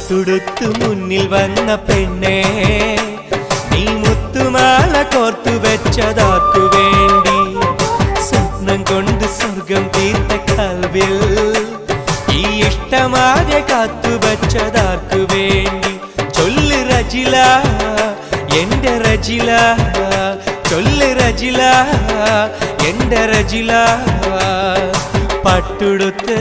പട്ടുടുത്തു മുന്നിൽ വന്ന പെണ്ണേ, നീ മുത്തുമാല കോർത്തു വെച്ചതാർക്കു വേണ്ടി? സ്വപ്നം കൊണ്ട് സ്വർഗം തീർത്ത കൽവിൽ ഈ ഇഷ്ടമാകെ കാത്തു വെച്ചതാർക്കു വേണ്ടി? ചൊല്ല് റജില, എന്റെ റജില, ചൊല്ല് റജില, എന്റെ റജില. പട്ടുടുത്ത്